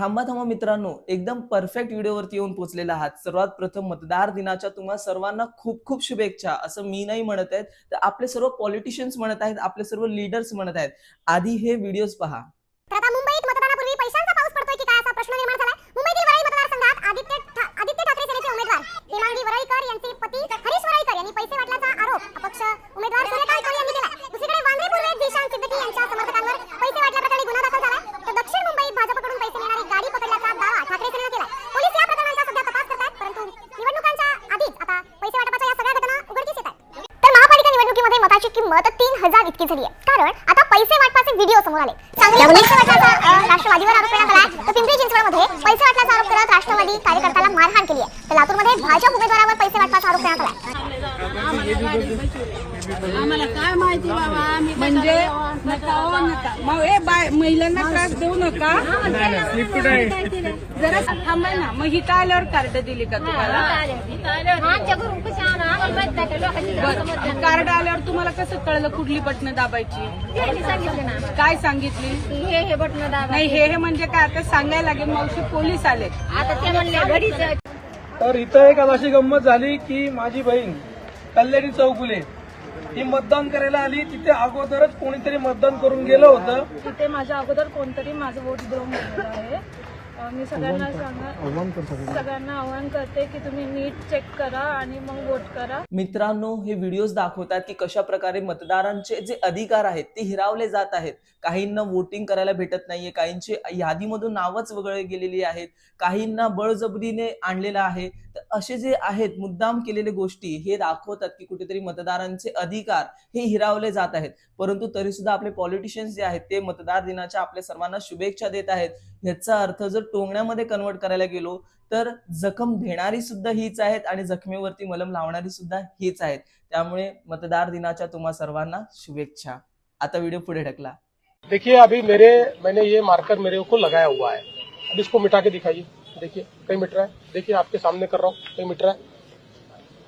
थांबा थांबा मित्रांनो, एकदम परफेक्ट व्हिडिओवरती येऊन पोहोचलेला आहात. सर्वात प्रथम मतदार दिनाच्या तुम्हा सर्वांना खूप खूप शुभेच्छा असं मी नाही म्हणत आहेत, तर आपले सर्व पॉलिटिशियन्स म्हणत आहेत, आपले सर्व लीडर्स म्हणत आहेत. आधी हे व्हिडिओज पहा. तर आता मुंबईत मतदानापूर्वी पैशांचा पाऊस पडतोय की काय असा प्रश्न निर्माण झालाय. मुंबईतील वरळी मतदारसंघात आदित्य ठाकरे सेनेचे उमेदवार हेमांगी वरळीकर यांचे पती हरीश वरळीकर यांनी पैसे वाटल्याचा आरोप अपक्ष उमेदवार सूर्यकांत कोळी यांनी केलाय. दुसरीकडे वांद्रे पूर्वेत झिशान सिद्दीकी यांच्या समर्थकांवर पैसे वाटल्याप्रकरणी गुन्हा दाखल झालाय. तर दक्षिण मुंबईत भाजपकडून पैसे मिळणारी गाडी पकडल्याचा दावा ठाकरे सेनेनं केलाय. पोलीस या प्रकरणाचा सध्या तपास करतायत, परंतु निवडणुकांच्या आधीच आता पैसे वाटपाच्या या सगळ्या घटना उघडकीस येत आहेत. तर महापालिका निवडणुकीमध्ये मताची किंमत 3000 इतकी झाली आहे, कारण आता पैसे वाटपाचे व्हिडिओ समोर आले. सांगलीमध्ये पैसे वाटल्याचा राष्ट्रवादीवर आरोप करण्यात आला, तर पिंपरी चिंचवडमध्ये पैसे वाटल्याचा आरोप करत राष्ट्रवादी कार्यकर्त्याला मारहाण केली आहे. तर लातूरमध्ये भाजप उमेदवारावर पैसे वाटपाचा आरोप करण्यात आला. आम्हाला काय माहिती बाबा, म्हणजे नका हो नका मग हे महिलांना त्रास देऊ नका. जरा थांबाय ना, मग ही काय आल्यावर कार्ड दिली का तुम्हाला? कार्ड आल्यावर तुम्हाला कसं कळलं कुठली बटणं दाबायची? काय सांगितली? हे बटन दाबा. नाही हे म्हणजे काय आता सांगायला लागेल. मावशी पोलीस आले. आता ते म्हणले घरीच. तर इथं एक अशी गंमत झाली की माझी बहीण कल्याणी चौगुले ही मतदान करायला आली. तिथे अगोदरच कोणीतरी मतदान करून गेलं होतं. तिथे माझ्या अगोदर कोणतरी माझं वोट देऊन गेलेलं आहे. मी सगळ्यांना आव्हान करते की तुम्ही नीट चेक करा आणि मग वोट करा. मित्रांनो, हे व्हिडिओज दाखवतात की कशा प्रकारे मतदारांचे जे अधिकार आहेत ते हिरावले जात आहेत. काहींना वोटिंग करायला भेटत नाहीये, काहींची यादीमधून नावच वगळली गेलेली आहेत, काहींना बळजबरीने आणलेलं आहे. तर असे जे आहेत मुद्दाम केलेले गोष्टी हे दाखवतात की कुठेतरी मतदारांचे अधिकार हे हिरावले जात आहेत. परंतु तरी सुद्धा आपले पॉलिटिशियन्स जे आहेत ते मतदार दिनाच्या आपल्या सर्वांना शुभेच्छा देत आहेत. ह्याचा अर्थ जर टोंगण्यामध्ये कन्वर्ट करायला गेलो तर जखम देणारी सुद्धा हीच आहेत आणि जखमेवरती मलम लावणारी सुद्धा हीच आहेत. त्यामुळे मतदार दिनाच्या तुम्हा सर्वांना शुभेच्छा. आता व्हिडिओ पुढे ढकला. देखिए अभी मैंने ये मार्कर मेरे को लगाया हुआ है. अब इसको मिटा के दिखाइए. देखिए कहीं मिट रहा है. देखिए आपके सामने कर रहा हूँ, कहीं मिट रहा है.